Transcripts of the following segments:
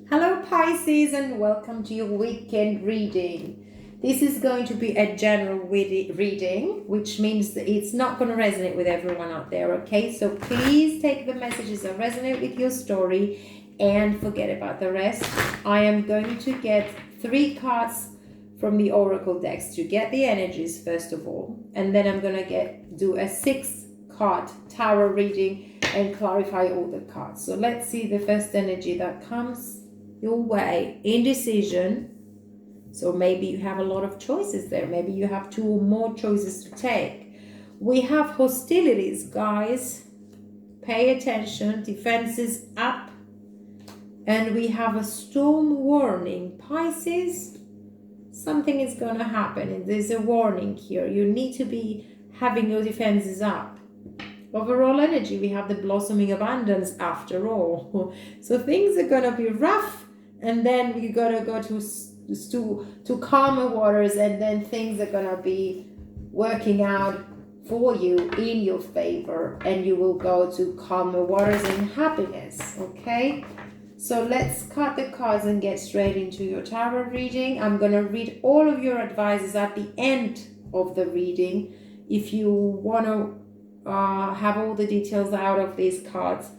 Hello Pisces and welcome to your weekend reading. This is going to be a general reading, which means that it's not going to resonate with everyone out there, okay? So please take the messages that resonate with your story and forget about the rest. I am going to get 3 cards from the oracle decks to get the energies first of all, and then I'm going to do a 6-card tarot reading and clarify all the cards. So let's see the first energy that comes your way. Indecision. So maybe you have a lot of choices there. Maybe you have 2 or more choices to take. We have hostilities, guys. Pay attention. Defenses up. And we have a storm warning. Pisces, something is going to happen. There's a warning here. You need to be having your defenses up. Overall energy, we have the blossoming abundance after all. So things are going to be rough. And then we gotta go to calmer waters, and then things are gonna be working out for you in your favor, and you will go to calmer waters and happiness. Okay, so let's cut the cards and get straight into your tarot reading. I'm gonna read all of your advices at the end of the reading. If you want to have all the details out of these cards,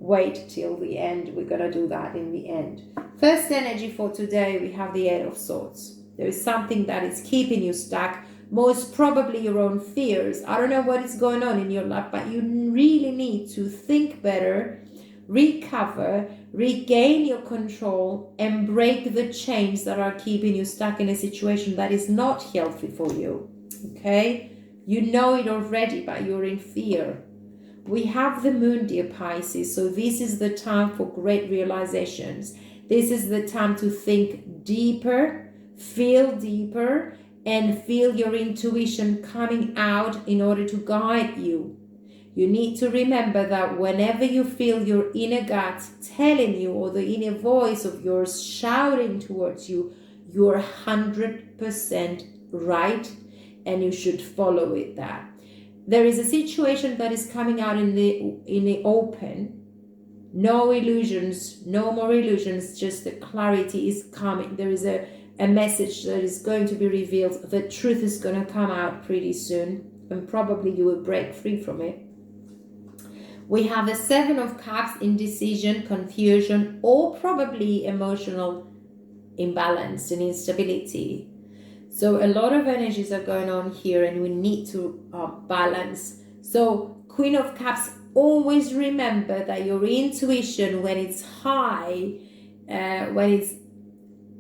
wait till the end. We're gonna do that in the end. First energy for today, we have the 8 of Swords. There is something that is keeping you stuck, most probably your own fears. I don't know what is going on in your life, but you really need to think better, recover, regain your control, and break the chains that are keeping you stuck in a situation that is not healthy for you. Okay? You know it already, but you're in fear. We have the moon, dear Pisces, so this is the time for great realizations. This is the time to think deeper, and feel your intuition coming out in order to guide you. You need to remember that whenever you feel your inner gut telling you, or the inner voice of yours shouting towards you, you're 100% right, and you should follow it that. There is a situation that is coming out in the open. No illusions, no more illusions, just the clarity is coming. There is a message that is going to be revealed. The truth is going to come out pretty soon, and probably you will break free from it. We have the 7 of Cups, indecision, confusion, or probably emotional imbalance and instability. So a lot of energies are going on here, and we need to balance. So Queen of Cups, always remember that your intuition, when it's high, when it's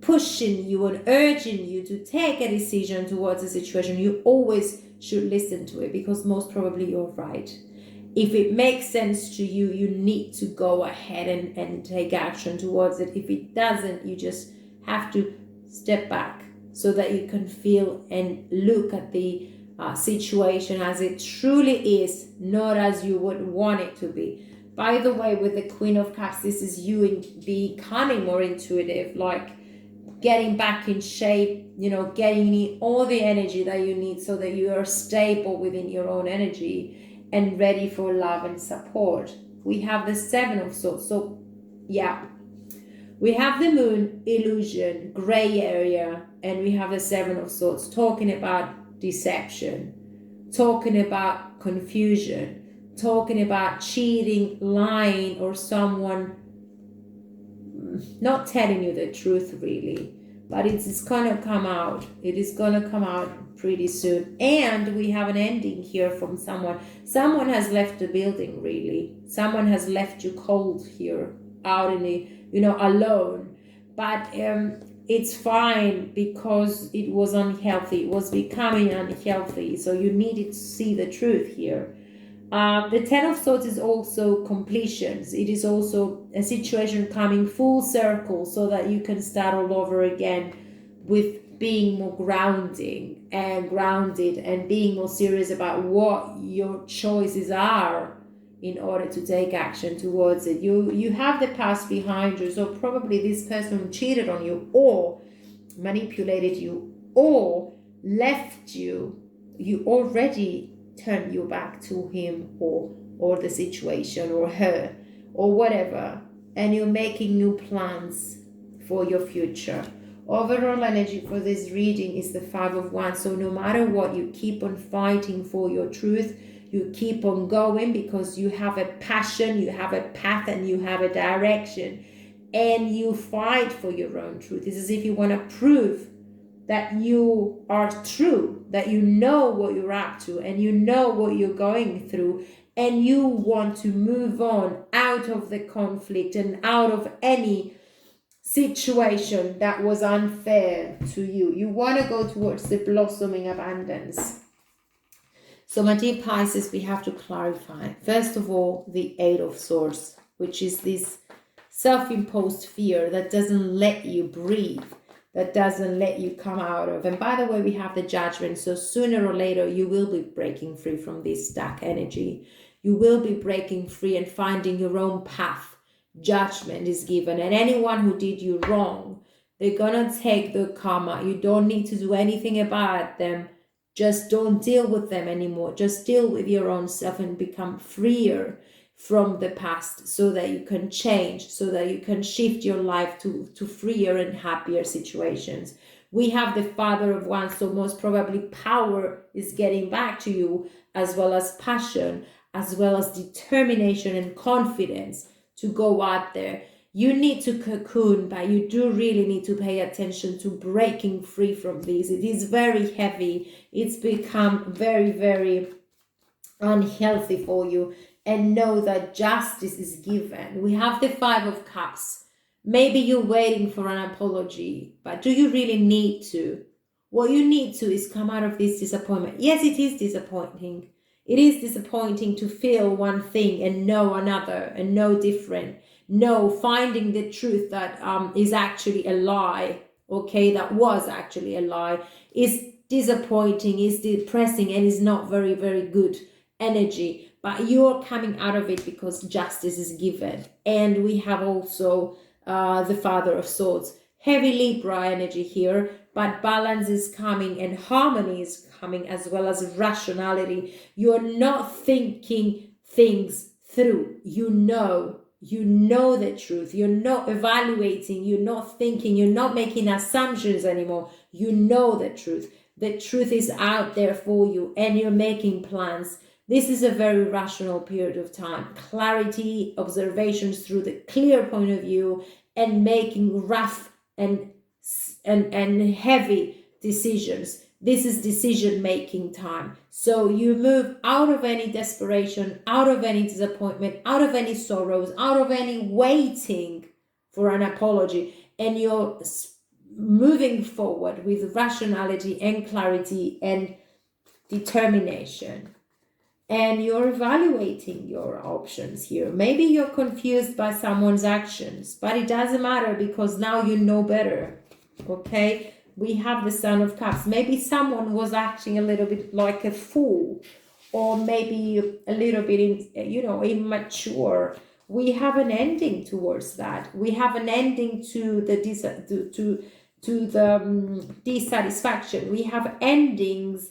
pushing you and urging you to take a decision towards a situation, you always should listen to it, because most probably you're right. If it makes sense to you, you need to go ahead and take action towards it. If it doesn't, you just have to step back so that you can feel and look at the situation as it truly is, not as you would want it to be. By the way, with the Queen of Cups, this is you becoming more intuitive, like getting back in shape, getting all the energy that you need so that you are stable within your own energy and ready for love and support. We have the 7 of Swords. So yeah, we have the moon, illusion, gray area, and we have the 7 of Swords, talking about deception, talking about confusion, talking about cheating, lying, or someone not telling you the truth really. But it's going to come out. It is going to come out pretty soon. And we have an ending here from someone. Someone has left the building really. Someone has left you cold here, out in the, alone. But it's fine, because it was unhealthy. It was becoming unhealthy. So you needed to see the truth here. The 10 of Swords is also completions. It is also a situation coming full circle so that you can start all over again with being more grounded and being more serious about what your choices are in order to take action towards it. You have the past behind you, so probably this person cheated on you or manipulated you or left you. You already turned your back to him or the situation or her or whatever. and you're making new plans for your future. Overall energy for this reading is the 5 of Wands. So no matter what, you keep on fighting for your truth. You keep on going because you have a passion, you have a path, and you have a direction. And you fight for your own truth. It's as if you want to prove that you are true, that you know what you're up to, and you know what you're going through, and you want to move on out of the conflict and out of any situation that was unfair to you. You want to go towards the blossoming abundance. So my dear Pisces, we have to clarify. First of all, the 8 of Swords, which is this self-imposed fear that doesn't let you breathe, that doesn't let you come out of. And by the way, we have the Judgment. So sooner or later, you will be breaking free from this dark energy. You will be breaking free and finding your own path. Judgment is given, and anyone who did you wrong, they're gonna take the karma. You don't need to do anything about them. Just don't deal with them anymore. Just deal with your own self and become freer from the past, so that you can change, so that you can shift your life to freer and happier situations. We have the Father of Wands, so most probably power is getting back to you, as well as passion, as well as determination and confidence to go out there. You need to cocoon, but you do really need to pay attention to breaking free from this. It is very heavy. It's become very, very unhealthy for you. And know that justice is given. We have the 5 of Cups. Maybe you're waiting for an apology, but do you really need to? What you need to is come out of this disappointment. Yes, it is disappointing. It is disappointing to feel one thing and know another and know different. No, finding the truth that is actually a lie, okay, that was actually a lie, is disappointing, is depressing, and is not very, very good energy. But you're coming out of it because justice is given. And we have also the Father of Swords. Heavy Libra energy here, but balance is coming and harmony is coming, as well as rationality. You're not thinking things through. You know the truth. You're not evaluating, you're not thinking, you're not making assumptions anymore. You know the truth. The truth is out there for you, and you're making plans. This is a very rational period of time. Clarity, observations through the clear point of view, and making rough and heavy decisions. This is decision-making time. So you move out of any desperation, out of any disappointment, out of any sorrows, out of any waiting for an apology, and you're moving forward with rationality and clarity and determination. And you're evaluating your options here. Maybe you're confused by someone's actions, but it doesn't matter because now you know better, okay? We have the Son of Cups. Maybe someone was acting a little bit like a fool, or maybe a little bit, immature. We have an ending towards that. We have an ending to the dissatisfaction. We have endings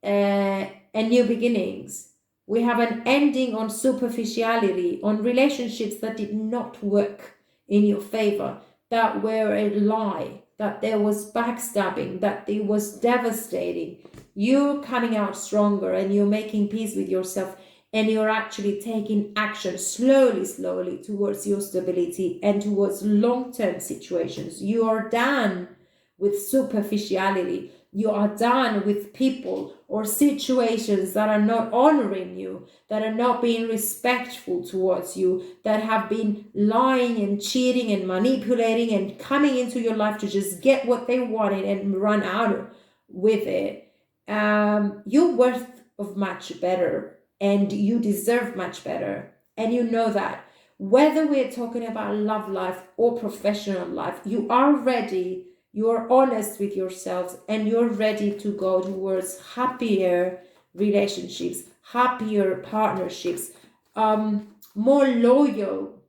and new beginnings. We have an ending on superficiality, on relationships that did not work in your favor, that were a lie, that there was backstabbing, that it was devastating. You're coming out stronger, and you're making peace with yourself, and you're actually taking action slowly towards your stability and towards long-term situations. You are done with superficiality. You are done with people or situations that are not honoring you, that are not being respectful towards you, that have been lying and cheating and manipulating and coming into your life to just get what they wanted and run out with it. You're worth of much better, and you deserve much better. And you know that. Whether we're talking about love life or professional life, you are ready. You're honest with yourselves, and you're ready to go towards happier relationships, happier partnerships, more loyal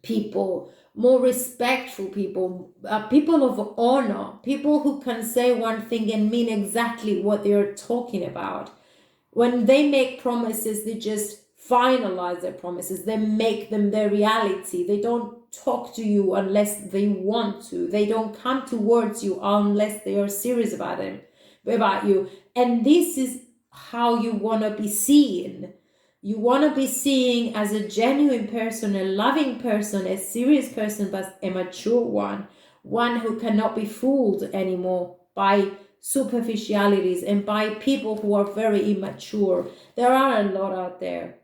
people, more respectful people, people of honor, people who can say one thing and mean exactly what they're talking about. When they make promises, they just finalize their promises. They make them their reality. They don't talk to you unless they want to. They don't come towards you unless they are serious about you. And this is how you want to be seen. You want to be seen as a genuine person, a loving person, a serious person, but a mature one who cannot be fooled anymore by superficialities and by people who are very immature. There are a lot out there.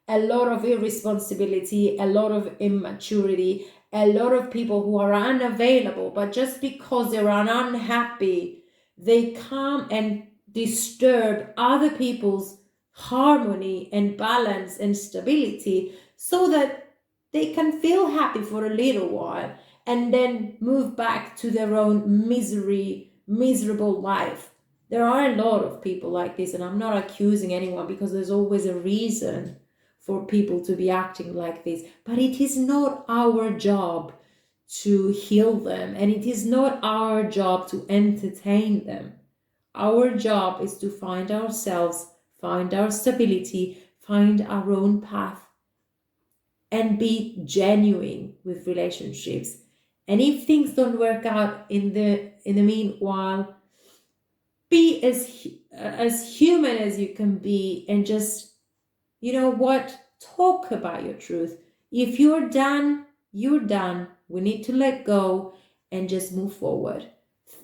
A lot of irresponsibility, a lot of immaturity, a lot of people who are unavailable, but just because they're unhappy, they come and disturb other people's harmony and balance and stability so that they can feel happy for a little while and then move back to their own miserable life. There are a lot of people like this, and I'm not accusing anyone because there's always a reason for people to be acting like this. But it is not our job to heal them, and it is not our job to entertain them. Our job is to find ourselves, find our stability, find our own path, and be genuine with relationships. And if things don't work out in the meanwhile, be as human as you can be, and just, you know what, talk about your truth. If you're done, you're done. We need to let go and just move forward.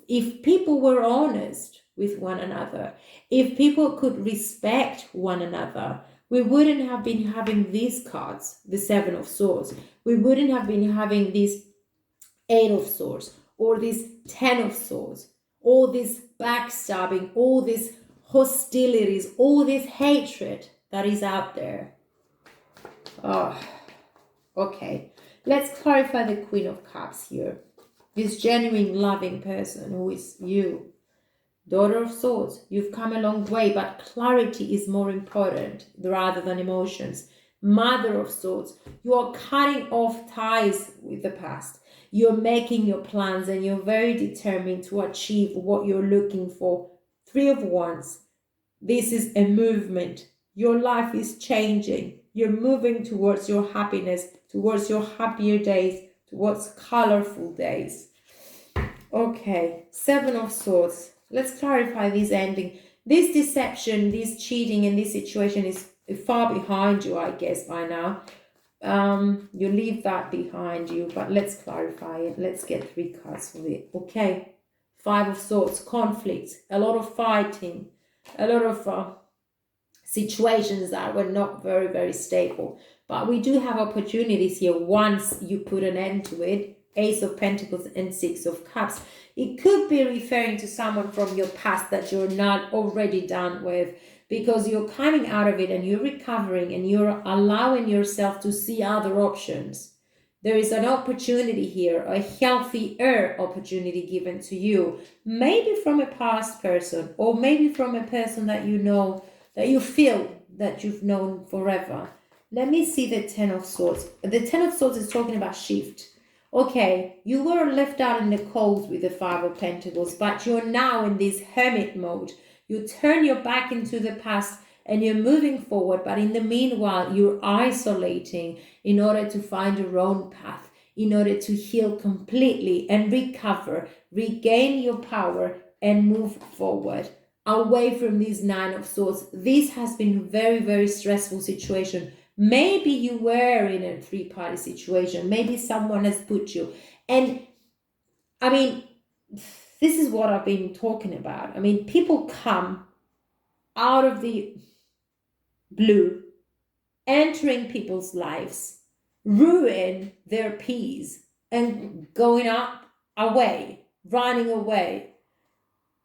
If people were honest with one another, if people could respect one another, we wouldn't have been having these cards, the Seven of Swords. We wouldn't have been having this Eight of Swords or this Ten of Swords, all this backstabbing, all these hostilities, all this hatred that is out there. Oh, okay. Let's clarify the Queen of Cups here. This genuine, loving person who is you. Daughter of Swords, you've come a long way, but clarity is more important rather than emotions. Mother of Swords, you are cutting off ties with the past. You're making your plans and you're very determined to achieve what you're looking for. Three of Wands, this is a movement. Your life is changing. You're moving towards your happiness, towards your happier days, towards colorful days. Okay, Seven of Swords. Let's clarify this ending. This deception, this cheating, and this situation is far behind you, I guess, by now. You leave that behind you, but let's clarify it. Let's get 3 cards for it. Okay, Five of Swords, conflict, a lot of fighting, a lot of situations that were not very, very stable. But we do have opportunities here once you put an end to it. Ace of Pentacles and Six of Cups. It could be referring to someone from your past that you're not already done with, because you're coming out of it and you're recovering and you're allowing yourself to see other options. There is an opportunity here, a healthier opportunity given to you, maybe from a past person or maybe from a person that you know, that you feel that you've known forever. Let me see the Ten of Swords. The Ten of Swords is talking about shift. Okay, you were left out in the cold with the Five of Pentacles, but you're now in this hermit mode. You turn your back into the past and you're moving forward, but in the meanwhile, you're isolating in order to find your own path, in order to heal completely and recover, regain your power and move forward away from this Nine of Swords. This has been a very, very stressful situation. Maybe you were in a 3-party situation. Maybe someone has put you. And I mean, this is what I've been talking about. I mean, people come out of the blue, entering people's lives, ruin their peace, and going up, away, running away.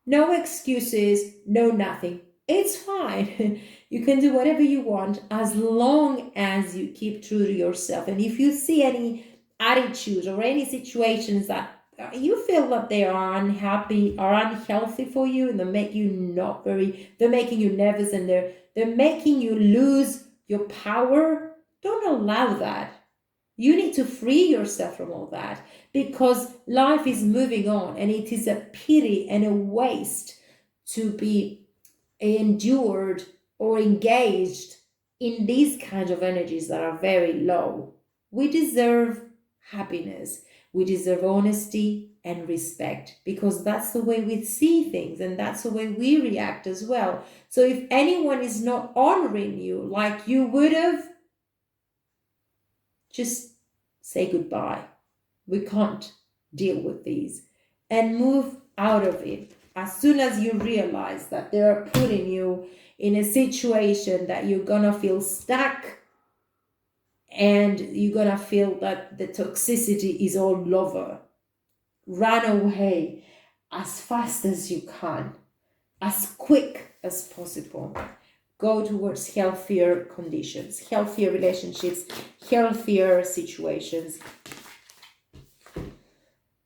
No excuses, no nothing. It's fine. You can do whatever you want as long as you keep true to yourself. And if you see any attitudes or any situations that you feel that they are unhappy or unhealthy for you, and they're making you nervous, and they're making you lose your power, don't allow that. You need to free yourself from all that, because life is moving on, and it is a pity and a waste to be endured or engaged in these kinds of energies that are very low. We deserve happiness. We deserve honesty and respect, because that's the way we see things and that's the way we react as well. So if anyone is not honoring you like you would have, just say goodbye. We can't deal with these, and move out of it as soon as you realize that they're putting you in a situation that you're gonna feel stuck, and you're gonna feel that the toxicity is all over. Run away as fast as you can, as quick as possible. Go towards healthier conditions, healthier relationships, healthier situations.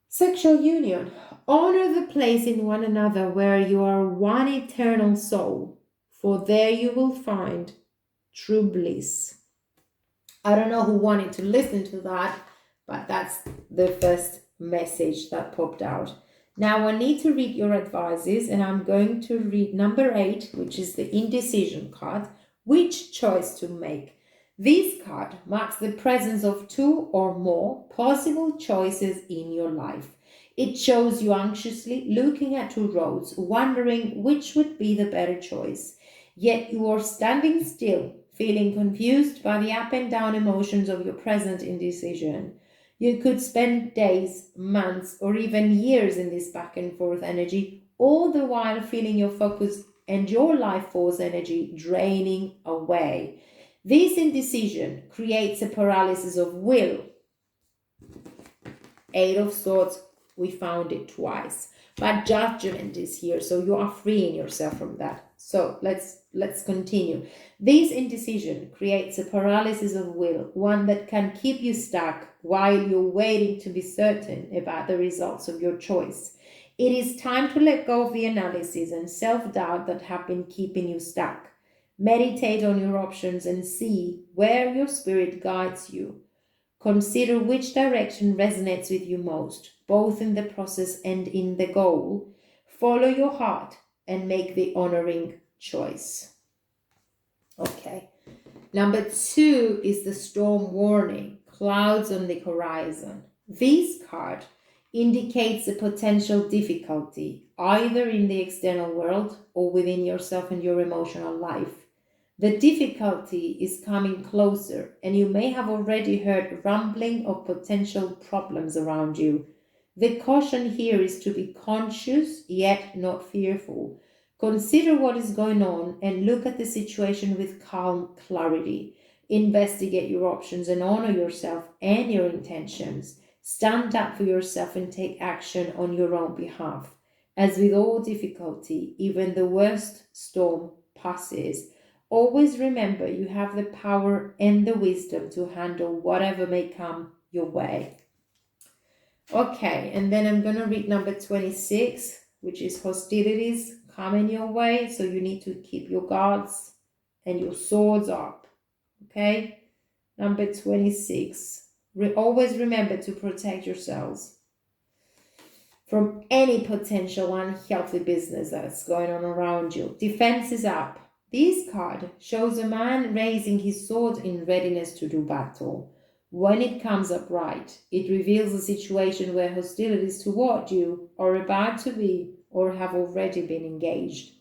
Sexual union. Honor the place in one another where you are one eternal soul, for there you will find true bliss. I don't know who wanted to listen to that, but that's the first message that popped out. Now I need to read your advices, and I'm going to read number 8, which is the indecision card. Which choice to make? This card marks the presence of 2 or more possible choices in your life. It shows you anxiously looking at 2 roads, wondering which would be the better choice. Yet you are standing still, feeling confused by the up and down emotions of your present indecision. You could spend days, months, or even years in this back and forth energy, all the while feeling your focus and your life force energy draining away. This indecision creates a paralysis of will. 8 of Swords, we found it twice. But judgment is here, so you are freeing yourself from that. So let's continue. This indecision creates a paralysis of will, one that can keep you stuck while you're waiting to be certain about the results of your choice. It is time to let go of the analysis and self-doubt that have been keeping you stuck. Meditate on your options and see where your spirit guides you. Consider which direction resonates with you most, both in the process and in the goal. Follow your heart and make the honoring choice. Okay. Number 2 is the storm warning, clouds on the horizon. This card indicates a potential difficulty, either in the external world or within yourself and your emotional life. The difficulty is coming closer, and you may have already heard rumbling of potential problems around you. The caution here is to be conscious yet not fearful. Consider what is going on and look at the situation with calm clarity. Investigate your options and honor yourself and your intentions. Stand up for yourself and take action on your own behalf. As with all difficulty, even the worst storm passes. Always remember you have the power and the wisdom to handle whatever may come your way. Okay, and then I'm going to read number 26, which is hostilities coming your way. So you need to keep your guards and your swords up. Okay, number 26. Always remember to protect yourselves from any potential unhealthy business that's going on around you. Defense is up. This card shows a man raising his sword in readiness to do battle. When it comes upright, it reveals a situation where hostilities toward you are about to be or have already been engaged.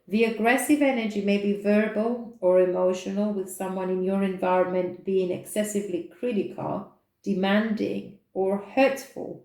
The aggressive energy may be verbal or emotional, with someone in your environment being excessively critical, demanding, or hurtful.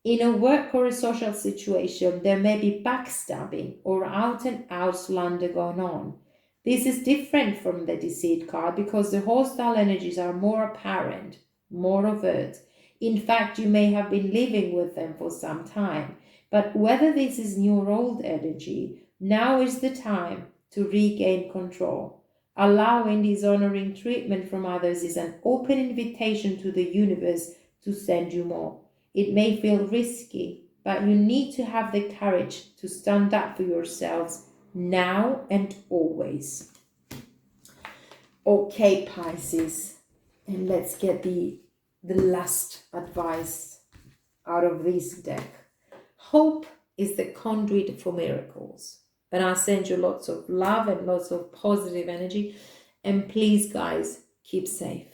In a work or a social situation, there may be backstabbing or out-and-out slander going on. This is different from the deceit card because the hostile energies are more apparent, more overt. In fact, you may have been living with them for some time, but whether this is new or old energy, now is the time to regain control. Allowing dishonoring treatment from others is an open invitation to the universe to send you more. It may feel risky, but you need to have the courage to stand up for yourselves now and always. Okay, Pisces, and let's get the last advice out of this deck. Hope is the conduit for miracles, and I send you lots of love and lots of positive energy, and please, guys, keep safe.